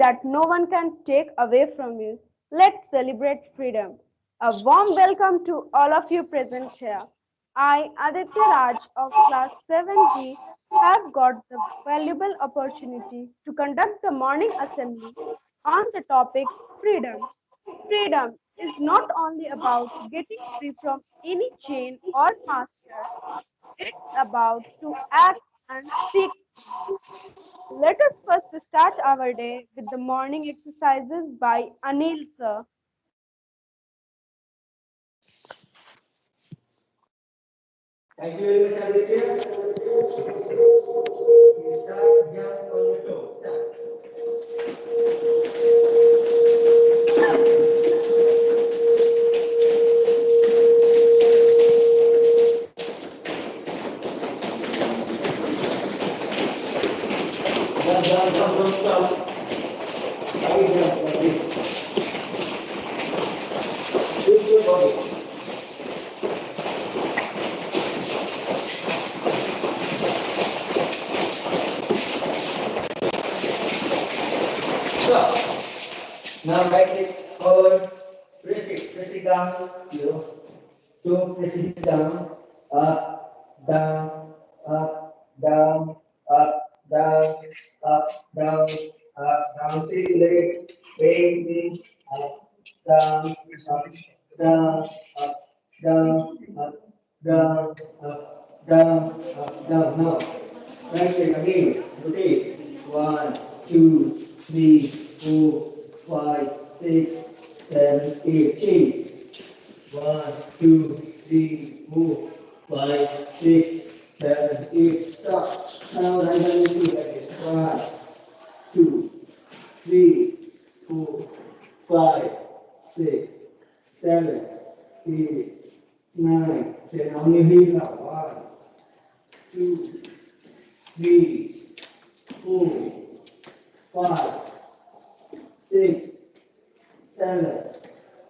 that no one can take away from you. Let's celebrate freedom. A warm welcome to all of you present here. I, Aditya Raj of class 7G, have got the valuable opportunity to conduct the morning assembly on the topic freedom. Freedom is not only about getting free from any chain or master, it's about to act and speak. Let us first start our day with the morning exercises by Anil sir. Thank you very much, Aditya. Okay, start, jump on your toes. Start. Jump, jump, jump, jump, jump. High jump like this. Use your body. Stop. Now right leg forward. Press it down. You. Two, press it down. Up, down, up, down, up, down, up, down, up, down. Three leg. Bending. Up, down, up, down, up, down, up, down, up, down, up, down. Now, right leg again. Rotate. One, two, three, four, five, six, seven, eight. Change. One, two, three, four, five, six, seven, eight. Stop. Now right hand is like this. One, two, three, four, five, six, seven, eight, nine, 10. On your heel now. One, two, three, four, five, six, seven,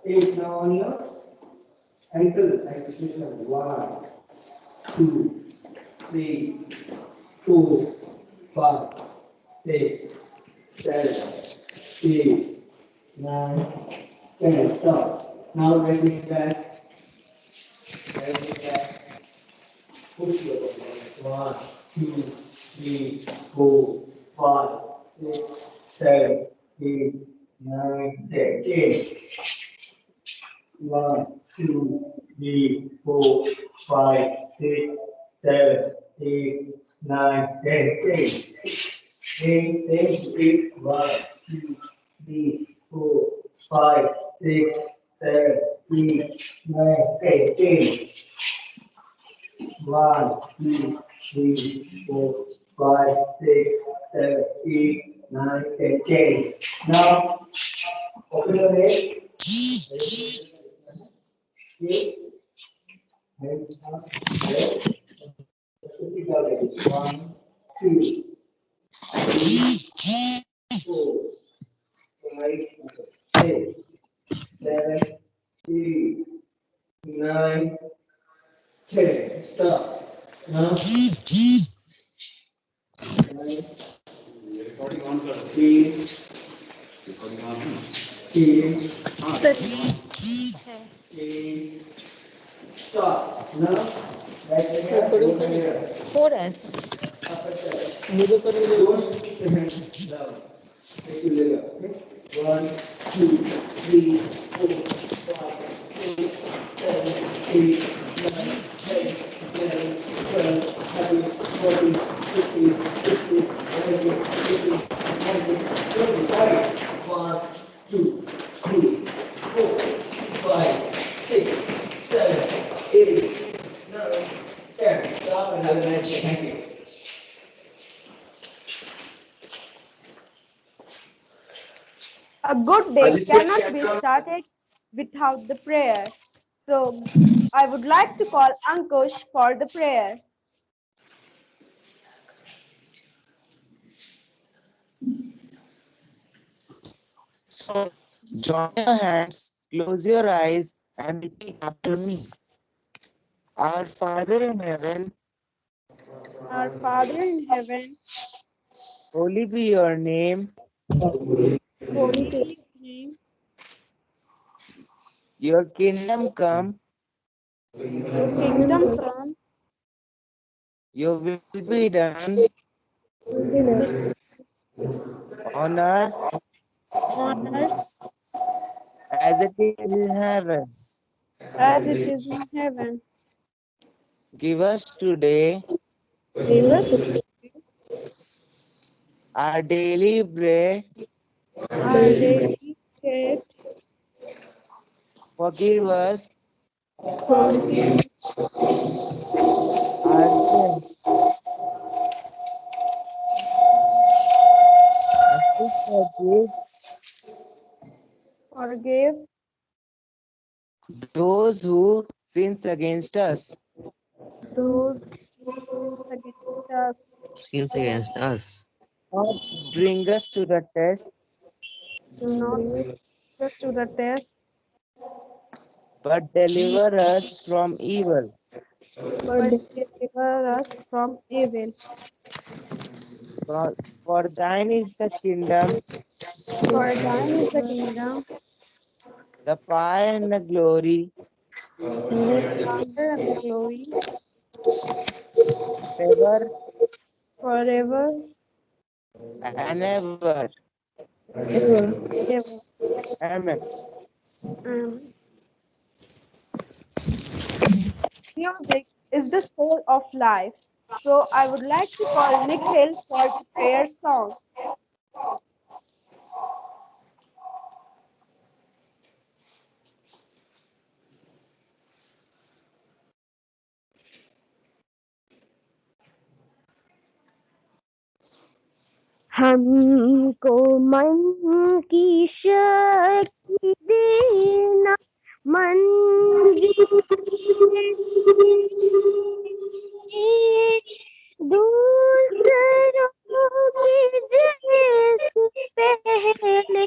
eight. Now on your ankle. Ankle position. One, two, three, four, five, six, seven, eight, nine, 10. Stop. Now right knee back. Right knee back. Push your body. One, two, three, four, five, six, seven, eight, nine, 10. Change. One, two, three, four, five, six, seven, eight, nine, 10. Same. One, two, three, four, five, six, seven, eight, nine, 10. One, two, three, four, five, six, seven, eight, nine, 10. Now, open your leg. Okay. Hands up, left, put it down like this. One, two, three, four, five, six, seven, eight, nine, 10. Stop. Now, nine, three, three, sir है three, stop. Now, right leg, recording open कर here. हो रहा है sir Up and down. मुझे कर Don't keep your hands down. Take your leg up. Okay? One, two, three, four, five, six, seven, eight, nine, 10, 11, 12, 13, 14, 15, 16, 17, 18, 19, 20. Sorry. One, two, three, four, five, six, seven, eight, nine, 10. Stop and have a nice day. Thank you. A good day Aditya cannot be Chakravarti. started without the prayer. So I would like to call Ankush for the prayer. So, join your hands, close your eyes, and repeat after me. Our Father in heaven, Our Father in heaven, holy be your name. Holy Spirit name. Your kingdom come, Your kingdom come. your will be done on earth On earth as it is in heaven. as it is in heaven. Give us today Give us our daily bread. our daily bread. Forgive us Forgive, our sins as we forgive forgive those who sins against us. those who sin against us. Sins against us. Not bring us to the test, Do not put us to the test, but deliver us from evil. but deliver us from evil. For, for thine is the kingdom, For thine is the kingdom, the power, and the glory the power and the glory, forever forever and ever. ever. Amen. Amen. Music is the soul of life. So I would like to call Nikhil for the prayer song. हमको मन की शक्ति देना मन दूसरों की जैसे पहले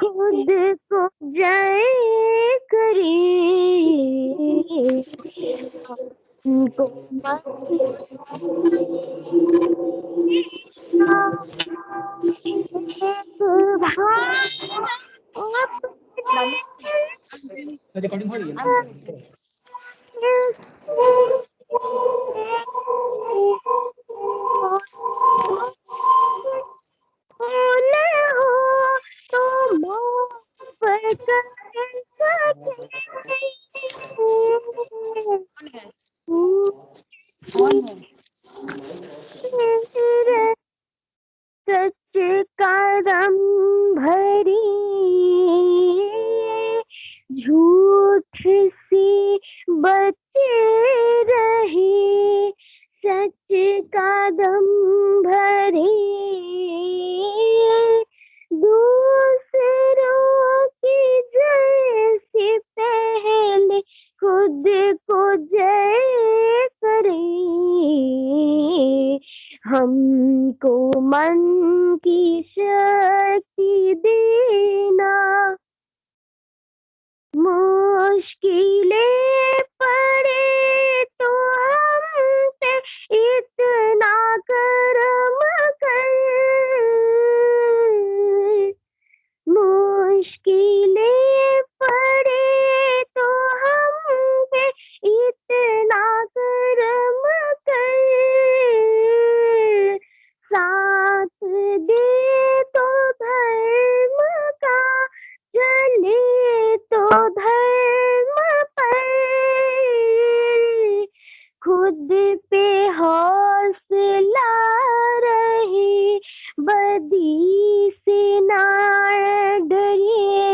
खुद को जय करे हमको मन एक भूले हो तो माफ कर सके सच कदम भरी झूठ से बचे रहे सच कदम भरी दूसरों की जैसे पहले खुद को जय करे हमको मन की शक्ति देना मुश्किलें पड़े तो हम पे इतना करम कर मुश्किलें पड़े तो हम पे इतना करम कर साथ दे तो धर्म का चले तो धर्म पर खुद पे हौसला रहे बदी से ना डरिए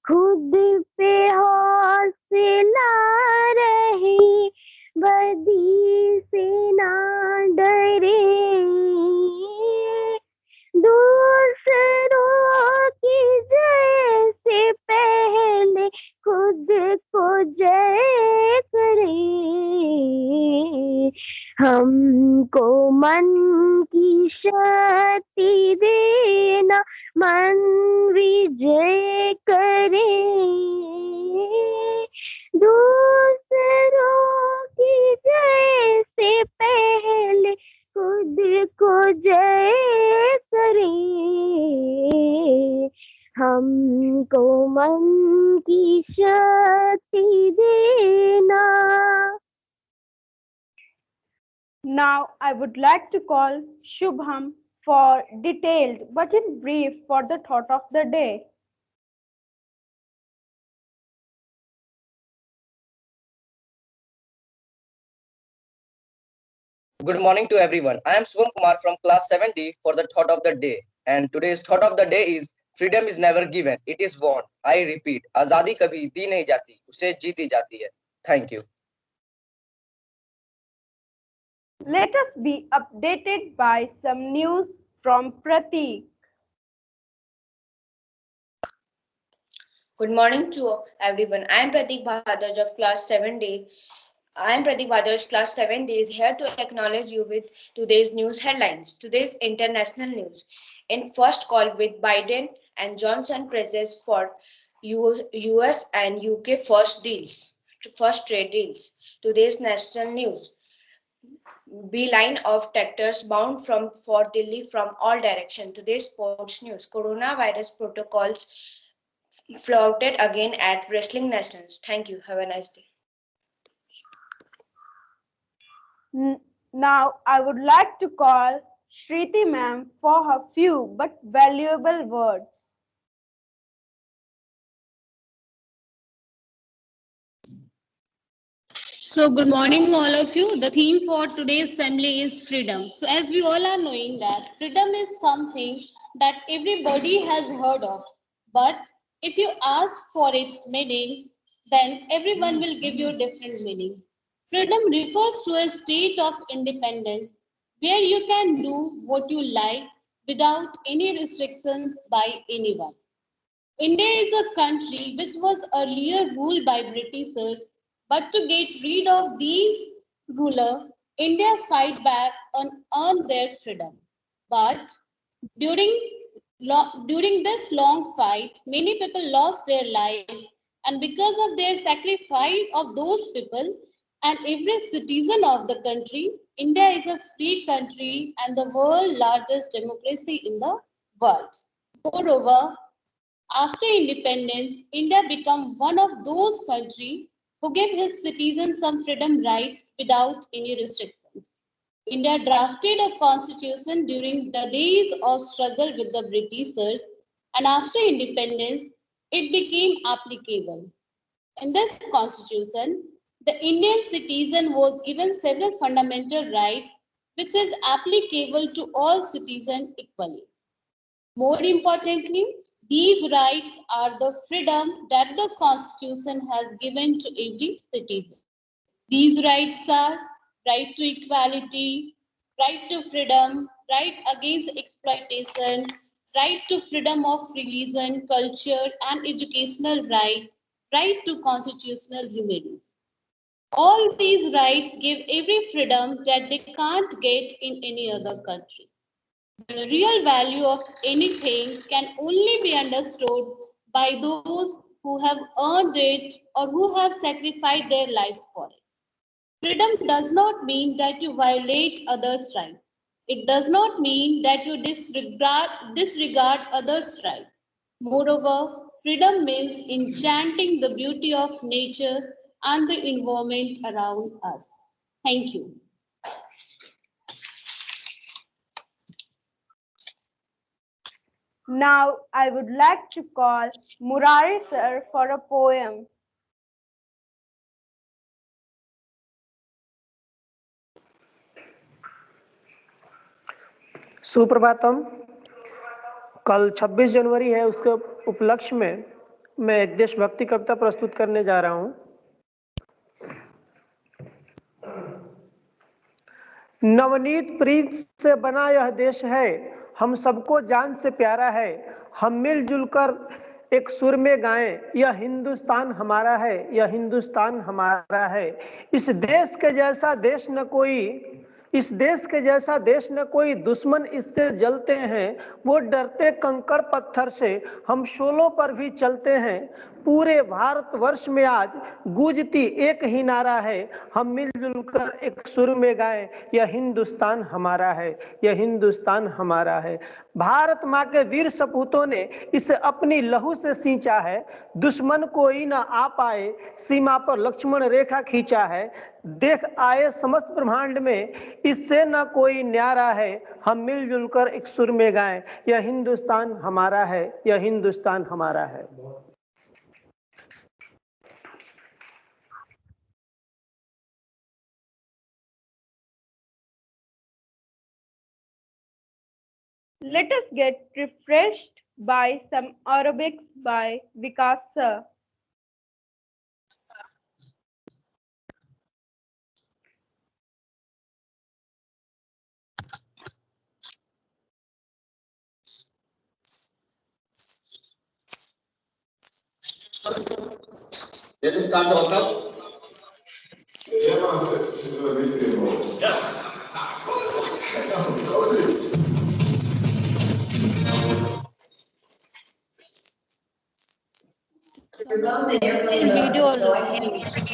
खुद पे हौसला रहे बदी से ना डरे दूसरों की जैसे पहले खुद को जय करे हमको मन की शक्ति देना मन विजय करे दूसरों की जैसे पहले खुद को जय करे, हमको मन की शक्ति देना। Now I would like to call Shubham for detailed but in brief for the thought of the day. Good morning to everyone. I am Shubham Kumar from class 7D for the thought of the day. And today's thought of the day is freedom is never given, it is won. I repeat, आजादी कभी दी नहीं जाती, उसे जीती जाती है. Thank you. Let us be updated by some news from Pratik. Good morning to everyone. I am Pratik Bhadaj of class 7D. Class 7D is here to acknowledge you with today's news headlines. Today's international news. In first call with Biden and Johnson presses for US and UK first trade deals. Today's national news. Beeline of tractors bound for Delhi from all directions. Today's sports news. Coronavirus protocols flouted again at Wrestling Nationals. Thank you. Have a nice day. Now I would like to call Shriti ma'am for her few but valuable words. So good morning all of you. The theme for today's assembly is freedom. So as we all are knowing that freedom is something that everybody has heard of. But if you ask for its meaning, then everyone will give you different meaning. Freedom refers to a state of independence where you can do what you like without any restrictions by anyone. India is a country which was earlier ruled by Britishers, but to get rid of these rulers, India fight back and earn their freedom. But during during this long fight, many people lost their lives, and because of their sacrifice of those people and every citizen of the country, India is a free country and the world's largest democracy in the world. Moreover, after independence, India became one of those countries who gave his citizens some freedom rights without any restrictions. India drafted a constitution during the days of struggle with the Britishers, and after independence, it became applicable. In this constitution, the Indian citizen was given several fundamental rights which is applicable to all citizens equally. More importantly, these rights are the freedom that the Constitution has given to every citizen. These rights are right to equality, right to freedom, right against exploitation, right to freedom of religion, culture, and educational right, right to constitutional remedies. All these rights give every freedom that they can't get in any other country. The real value of anything can only be understood by those who have earned it or who have sacrificed their lives for it. Freedom does not mean that you violate others' rights. It does not mean that you disregard others' rights. Moreover, freedom means enchanting the beauty of nature and the environment around us. Thank you. Now I would like to call Murari sir for a poem. Suprabhatam. कल 26 जनवरी है, उसके उपलक्ष्य में मैं एक देशभक्ति कविता प्रस्तुत करने जा रहा हूं। नवनीत प्रीत से बना यह देश है, हम सबको जान से प्यारा है। हम मिलजुल कर एक सुर में गाएं, यह हिंदुस्तान हमारा है, यह हिंदुस्तान हमारा है। इस देश के जैसा देश न कोई, इस देश के जैसा देश न कोई, दुश्मन इससे जलते हैं, वो डरते कंकड़ पत्थर से, हम शोलों पर भी चलते हैं। पूरे भारतवर्ष में आज गूंजती एक ही नारा है, हम मिलजुल कर एक सुर में गाएं, यह हिंदुस्तान हमारा है, यह हिंदुस्तान हमारा है। भारत माँ के वीर सपूतों ने इसे अपनी लहू से सींचा है, दुश्मन कोई ना आ पाए, सीमा पर लक्ष्मण रेखा खींचा है। देख आए समस्त ब्रह्मांड में, इससे न कोई न्यारा है, हम मिलजुल कर एक सुर में गाएं, यह हिंदुस्तान हमारा है, यह हिंदुस्तान हमारा है। Let us get refreshed by some aerobics by Vikas sir. Let us start the workout. Video also, please.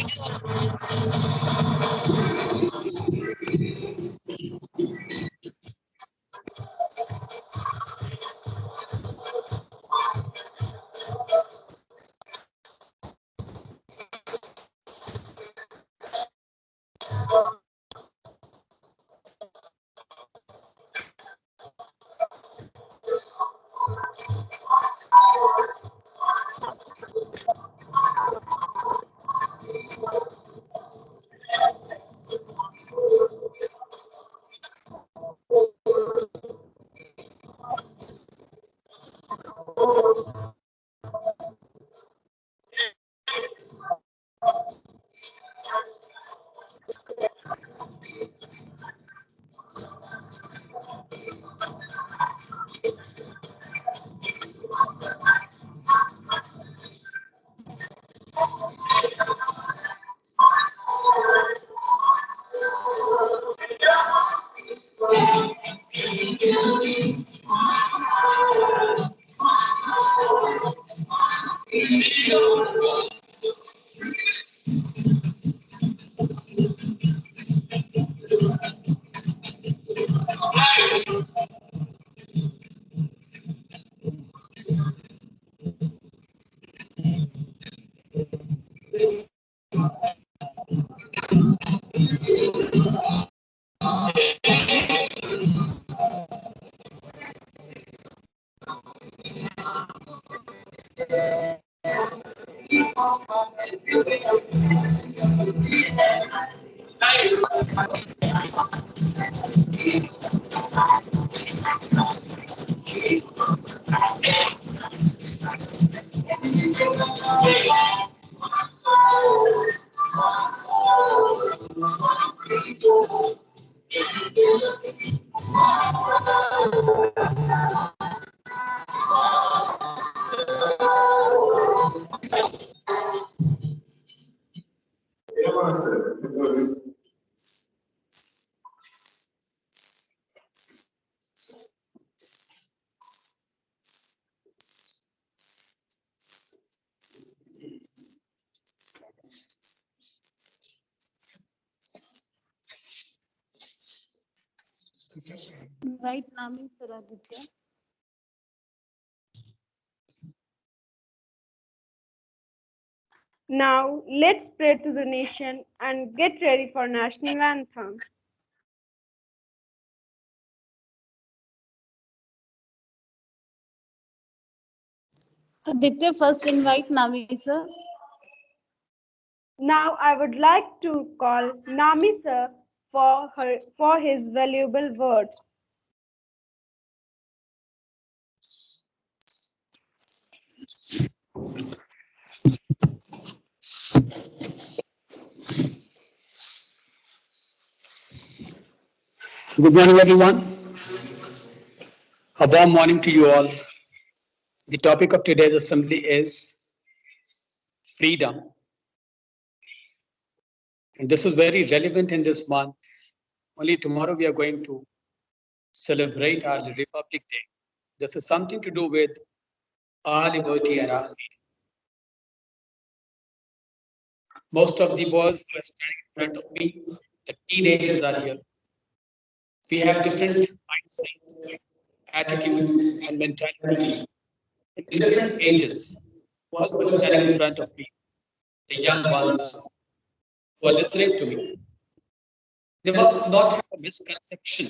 Invite Nami Sir Aditya. Now let's pray to the nation and get ready for national anthem. Aditya, first invite Nami Sir. Now I would like to call Nami sir for his valuable words. Good morning, everyone. A warm morning to you all. The topic of today's assembly is freedom. And this is very relevant in this month Only tomorrow we are going to celebrate our Republic Day. This is something to do with our liberty and our freedom. Most of the boys who are standing in front of me, the teenagers are here. We have different mindset, attitude, and mentality in different ages. Boys who are standing in front of me, the young ones who are listening to me, they must not have a misconception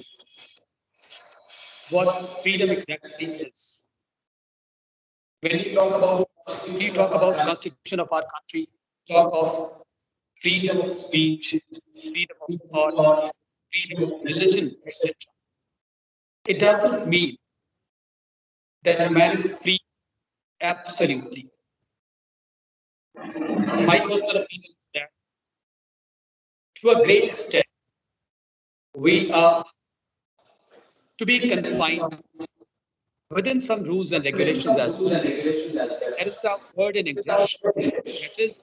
what freedom exactly is. When we talk about constitution of our country, talk of freedom of speech, freedom of thought, freedom of religion, etc. It doesn't mean that a man is free absolutely. My personal opinion is that to a great extent, we are to be confined within some rules and regulations as well. There is a word in English, that is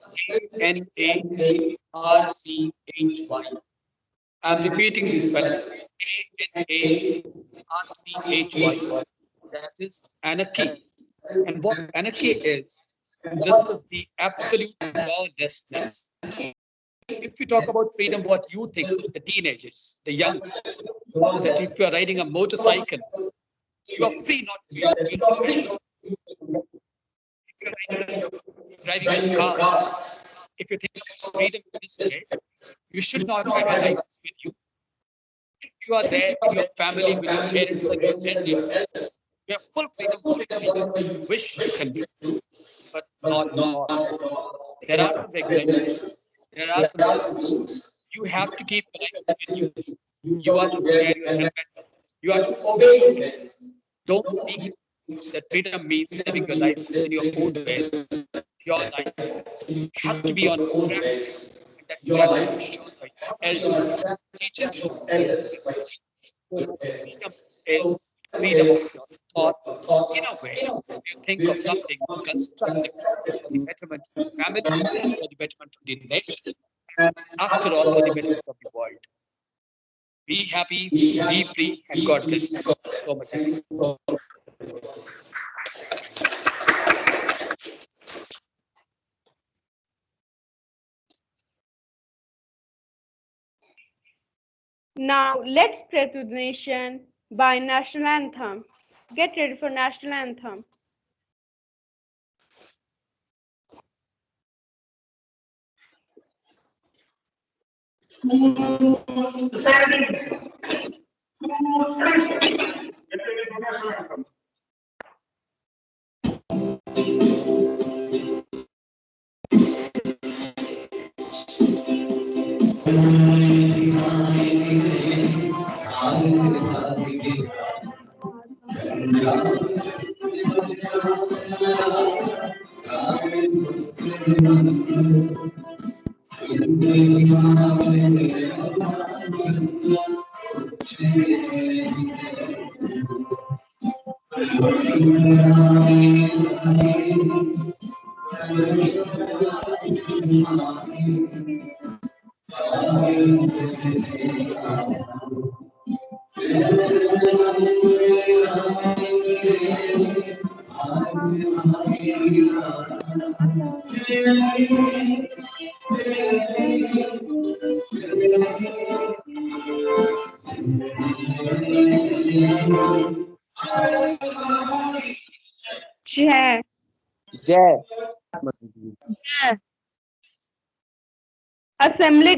ANARCHY. I'm repeating the spelling. ANARCHY. That is anarchy. And what anarchy is, this is the absolute lawlessness. If you talk about freedom, what you think, the teenagers, the young, that if you are riding a motorcycle, you are free not to, you are free not to. If you are driving a car, if you think about freedom in this way, you should not have your license with you. If you are there with your family, with your parents and your elders, you have full freedom to do whatever you wish you can do, but not all. There are some regulations, there are some rules. You have to keep your license with you. You are to wear your helmet. You are to obey rules. Don't think that freedom means living your life in your own ways. Your life has to be on track, and that track will be shown by elders, teachers. So freedom is freedom of your thought. In a way, you think of something constructive for the betterment of the family, for the betterment of the nation, and after all, for the betterment of the world. Be happy, be free, and God bless you. Thank you so much. Now let's pray to the nation by national anthem. Get ready for national anthem. Jai. Jai. Assembly